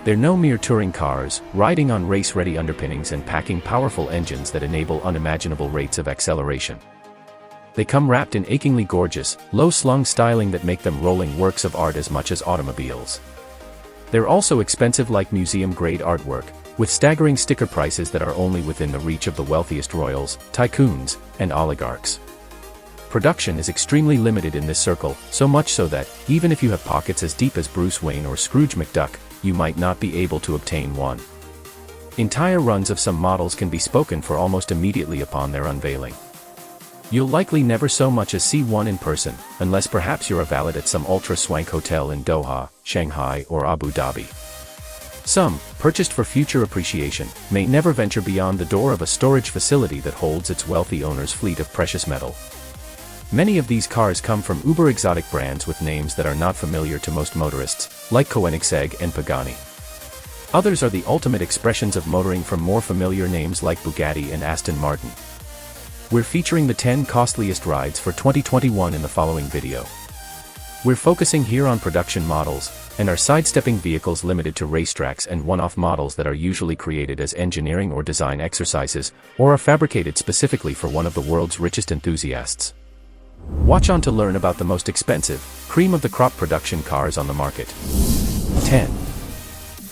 They're no mere touring cars, riding on race-ready underpinnings and packing powerful engines that enable unimaginable rates of acceleration. They come wrapped in achingly gorgeous, low-slung styling that make them rolling works of art as much as automobiles. They're also expensive like museum-grade artwork, with staggering sticker prices that are only within the reach of the wealthiest royals, tycoons, and oligarchs. Production is extremely limited in this circle, so much so that, even if you have pockets as deep as Bruce Wayne or Scrooge McDuck, you might not be able to obtain one. Entire runs of some models can be spoken for almost immediately upon their unveiling. You'll likely never so much as see one in person, unless perhaps you're a valet at some ultra-swank hotel in Doha, Shanghai, or Abu Dhabi. Some, purchased for future appreciation, may never venture beyond the door of a storage facility that holds its wealthy owner's fleet of precious metal. Many of these cars come from uber-exotic brands with names that are not familiar to most motorists, like Koenigsegg and Pagani. Others are the ultimate expressions of motoring from more familiar names like Bugatti and Aston Martin. We're featuring the 10 costliest rides for 2021 in the following video. We're focusing here on production models, and are sidestepping vehicles limited to racetracks and one-off models that are usually created as engineering or design exercises, or are fabricated specifically for one of the world's richest enthusiasts. Watch on to learn about the most expensive, cream-of-the-crop production cars on the market. 10.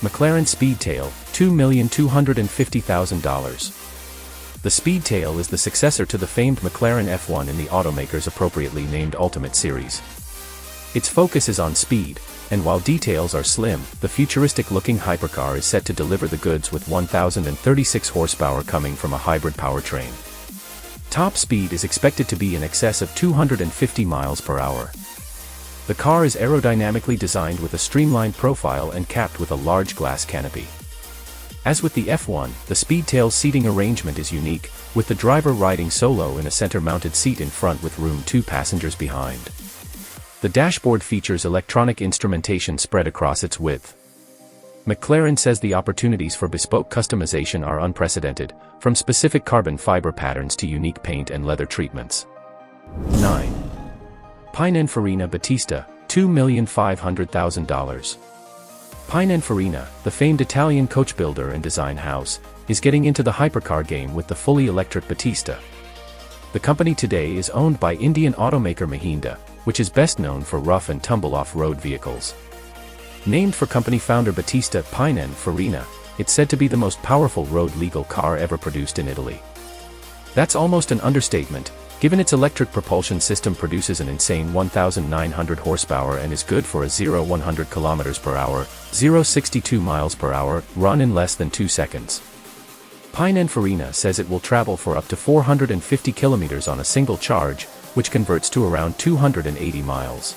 McLaren Speedtail, $2,250,000. The Speedtail is the successor to the famed McLaren F1 in the automaker's appropriately named Ultimate Series. Its focus is on speed, and while details are slim, the futuristic-looking hypercar is set to deliver the goods with 1,036 horsepower coming from a hybrid powertrain. Top speed is expected to be in excess of 250 miles per hour. The car is aerodynamically designed with a streamlined profile and capped with a large glass canopy. As with the F1, the Speedtail's seating arrangement is unique, with the driver riding solo in a center-mounted seat in front with room 2 passengers behind. The dashboard features electronic instrumentation spread across its width. McLaren says the opportunities for bespoke customization are unprecedented, from specific carbon fiber patterns to unique paint and leather treatments. 9. Pininfarina Battista, $2,500,000. Pininfarina, the famed Italian coach builder and design house, is getting into the hypercar game with the fully electric Battista. The company today is owned by Indian automaker Mahindra, which is best known for rough and tumble off-road vehicles. Named for company founder Battista Pininfarina, it's said to be the most powerful road-legal car ever produced in Italy. That's almost an understatement, given its electric propulsion system produces an insane 1,900 horsepower and is good for a 0-100 km per hour, 0-62 miles per hour, run in less than 2 seconds. Pininfarina says it will travel for up to 450 kilometers on a single charge, which converts to around 280 miles.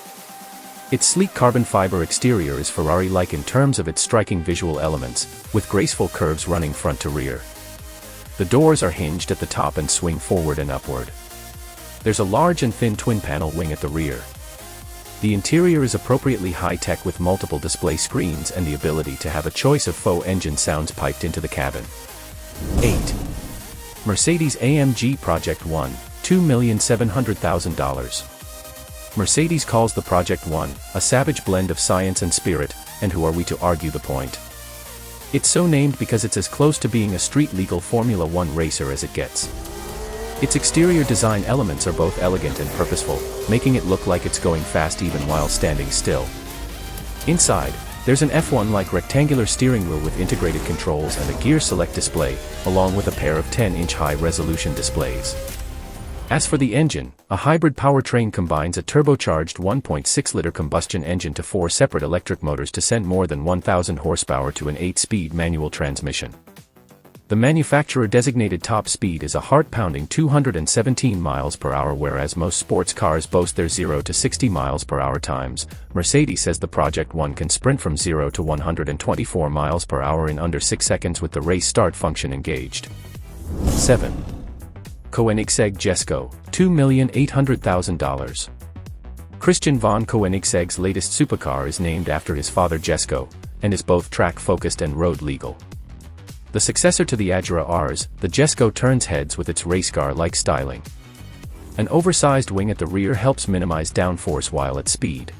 Its sleek carbon fiber exterior is Ferrari-like in terms of its striking visual elements, with graceful curves running front to rear. The doors are hinged at the top and swing forward and upward. There's a large and thin twin-panel wing at the rear. The interior is appropriately high-tech with multiple display screens and the ability to have a choice of faux engine sounds piped into the cabin. 8. Mercedes-AMG Project One, $2,700,000. Mercedes calls the Project One a savage blend of science and spirit, and who are we to argue the point? It's so named because it's as close to being a street-legal Formula One racer as it gets. Its exterior design elements are both elegant and purposeful, making it look like it's going fast even while standing still. Inside, there's an F1-like rectangular steering wheel with integrated controls and a gear select display, along with a pair of 10-inch high-resolution displays. As for the engine, a hybrid powertrain combines a turbocharged 1.6-liter combustion engine to 4 separate electric motors to send more than 1,000 horsepower to an 8-speed manual transmission. The manufacturer-designated top speed is a heart-pounding 217 miles per hour, whereas most sports cars boast their 0 to 60 miles per hour times. Mercedes says the Project One can sprint from 0 to 124 miles per hour in under 6 seconds with the race start function engaged. 7. Koenigsegg Jesko, $2,800,000. Christian von Koenigsegg's latest supercar is named after his father Jesko, and is both track-focused and road-legal. The successor to the Agera Rs, the Jesko turns heads with its race car-like styling. An oversized wing at the rear helps minimize downforce while at speed.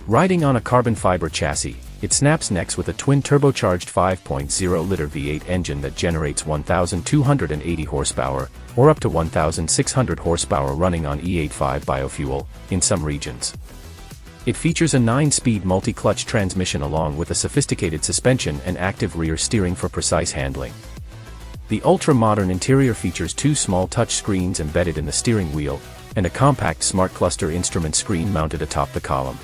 Riding on a carbon fiber chassis, It snaps next with a twin-turbocharged 5.0-liter V8 engine that generates 1,280 horsepower, or up to 1,600 horsepower running on E85 biofuel, in some regions. It features a 9-speed multi-clutch transmission along with a sophisticated suspension and active rear steering for precise handling. The ultra-modern interior features 2 small touchscreens embedded in the steering wheel, and a compact smart cluster instrument screen mounted atop the column.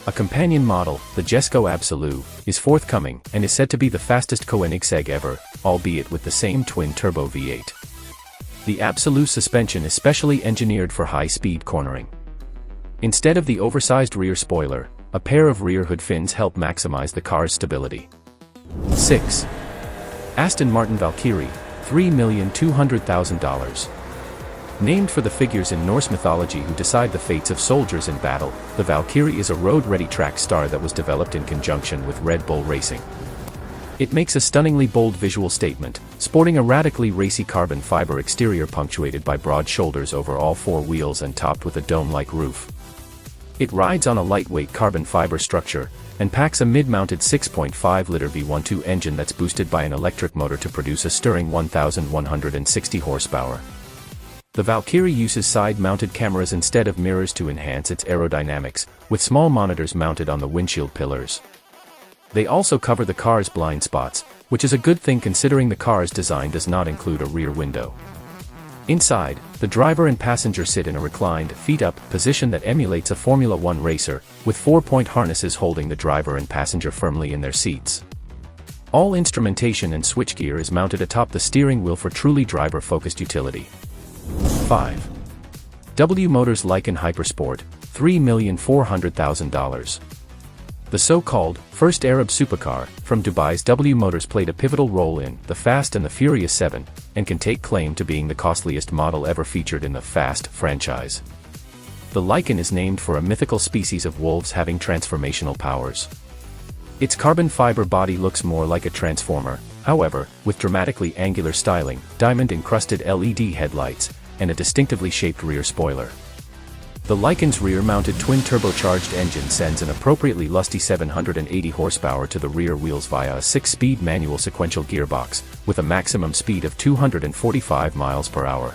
A companion model, the Jesko Absolute, is forthcoming and is said to be the fastest Koenigsegg ever, albeit with the same twin-turbo V8. The Absolute suspension is specially engineered for high-speed cornering. Instead of the oversized rear spoiler, a pair of rear hood fins help maximize the car's stability. 6. Aston Martin Valkyrie, $3,200,000. Named for the figures in Norse mythology who decide the fates of soldiers in battle, the Valkyrie is a road-ready track star that was developed in conjunction with Red Bull Racing. It makes a stunningly bold visual statement, sporting a radically racy carbon fiber exterior punctuated by broad shoulders over all 4 wheels and topped with a dome-like roof. It rides on a lightweight carbon fiber structure, and packs a mid-mounted 6.5-liter V12 engine that's boosted by an electric motor to produce a stirring 1,160 horsepower. The Valkyrie uses side-mounted cameras instead of mirrors to enhance its aerodynamics, with small monitors mounted on the windshield pillars. They also cover the car's blind spots, which is a good thing considering the car's design does not include a rear window. Inside, the driver and passenger sit in a reclined, feet-up position that emulates a Formula One racer, with 4-point harnesses holding the driver and passenger firmly in their seats. All instrumentation and switchgear is mounted atop the steering wheel for truly driver-focused utility. 5. W Motors Lykan Hypersport, $3,400,000. The so-called first Arab supercar from Dubai's W Motors played a pivotal role in The Fast and the Furious 7, and can take claim to being the costliest model ever featured in the Fast franchise. The Lykan is named for a mythical species of wolves having transformational powers. Its carbon fiber body looks more like a transformer, however, with dramatically angular styling, diamond-encrusted LED headlights, and a distinctively shaped rear spoiler. The Lykan's rear-mounted twin-turbocharged engine sends an appropriately lusty 780 horsepower to the rear wheels via a 6-speed manual sequential gearbox, with a maximum speed of 245 miles per hour.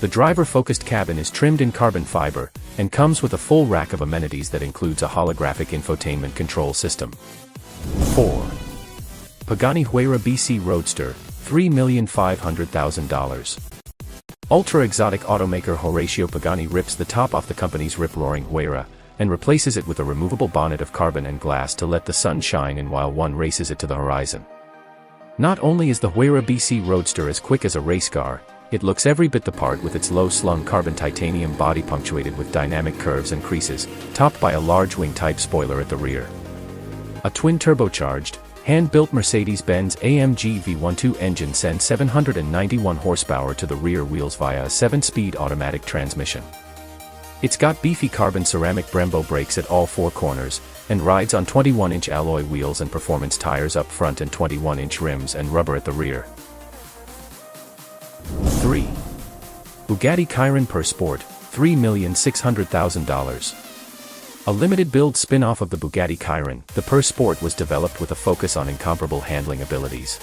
The driver-focused cabin is trimmed in carbon fiber, and comes with a full rack of amenities that includes a holographic infotainment control system. 4. Pagani Huayra BC Roadster, $3,500,000. Ultra-exotic automaker Horacio Pagani rips the top off the company's rip-roaring Huayra, and replaces it with a removable bonnet of carbon and glass to let the sun shine in while one races it to the horizon. Not only is the Huayra BC Roadster as quick as a race car, it looks every bit the part with its low-slung carbon titanium body punctuated with dynamic curves and creases, topped by a large wing-type spoiler at the rear. A twin-turbocharged, hand-built Mercedes-Benz AMG V12 engine sends 791 horsepower to the rear wheels via a 7-speed automatic transmission. It's got beefy carbon ceramic Brembo brakes at all 4 corners, and rides on 21-inch alloy wheels and performance tires up front and 21-inch rims and rubber at the rear. 3. Bugatti Chiron Per Sport, $3,600,000. A limited-build spin-off of the Bugatti Chiron, the Per Sport was developed with a focus on incomparable handling abilities.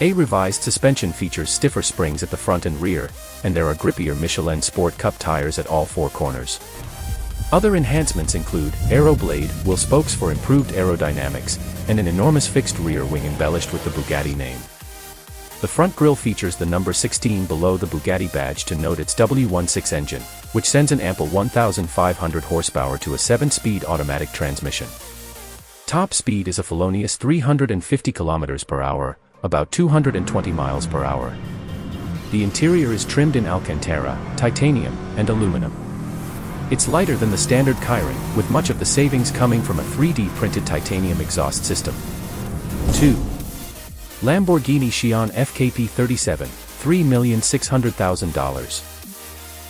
A revised suspension features stiffer springs at the front and rear, and there are grippier Michelin Sport Cup tires at all 4 corners. Other enhancements include Aero Blade, wheel spokes for improved aerodynamics, and an enormous fixed rear wing embellished with the Bugatti name. The front grille features the number 16 below the Bugatti badge to note its W16 engine, which sends an ample 1,500 horsepower to a 7-speed automatic transmission. Top speed is a felonious 350 km per hour, about 220 miles per hour. The interior is trimmed in Alcantara, titanium, and aluminum. It's lighter than the standard Chiron, with much of the savings coming from a 3D printed titanium exhaust system. 2. Lamborghini Chiron FKP 37, $3,600,000.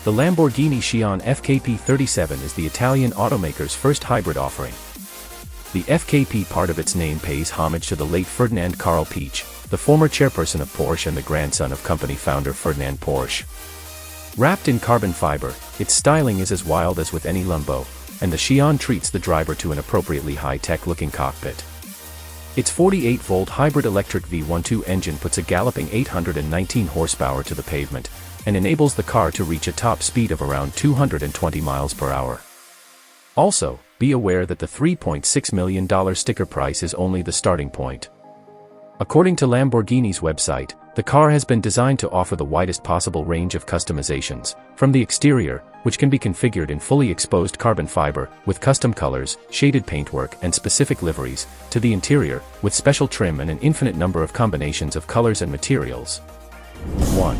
The Lamborghini Chiron FKP 37 is the Italian automaker's first hybrid offering. The FKP part of its name pays homage to the late Ferdinand Karl Piëch, the former chairperson of Porsche and the grandson of company founder Ferdinand Porsche. Wrapped in carbon fiber, its styling is as wild as with any Lambo, and the Xi'an treats the driver to an appropriately high-tech-looking cockpit. Its 48-volt hybrid electric V12 engine puts a galloping 819 horsepower to the pavement, and enables the car to reach a top speed of around 220 miles per hour. Also, be aware that the $3.6 million sticker price is only the starting point. According to Lamborghini's website, the car has been designed to offer the widest possible range of customizations, from the exterior, which can be configured in fully exposed carbon fiber, with custom colors, shaded paintwork and specific liveries, to the interior, with special trim and an infinite number of combinations of colors and materials. 1.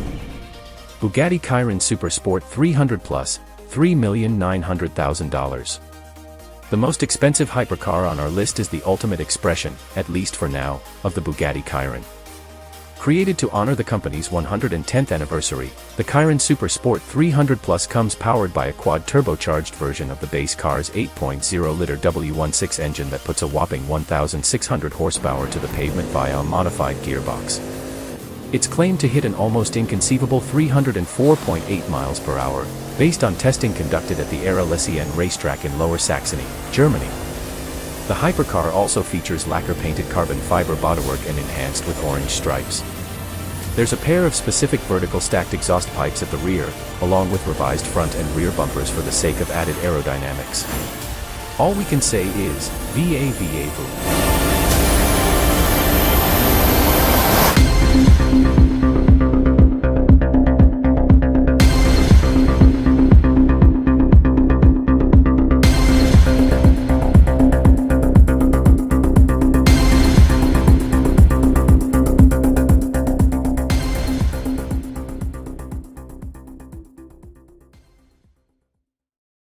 Bugatti Chiron Super Sport 300 Plus, $3,900,000. The most expensive hypercar on our list is the ultimate expression, at least for now, of the Bugatti Chiron. Created to honor the company's 110th anniversary, the Chiron Super Sport 300 Plus comes powered by a quad-turbocharged version of the base car's 8.0-liter W16 engine that puts a whopping 1,600 horsepower to the pavement via a modified gearbox. It's claimed to hit an almost inconceivable 304.8 miles per hour, based on testing conducted at the Aire-les-Siennes racetrack in Lower Saxony, Germany. The hypercar also features lacquer-painted carbon fiber bodywork and enhanced with orange stripes. There's a pair of specific vertical stacked exhaust pipes at the rear, along with revised front and rear bumpers for the sake of added aerodynamics. All we can say is, VA VA VU.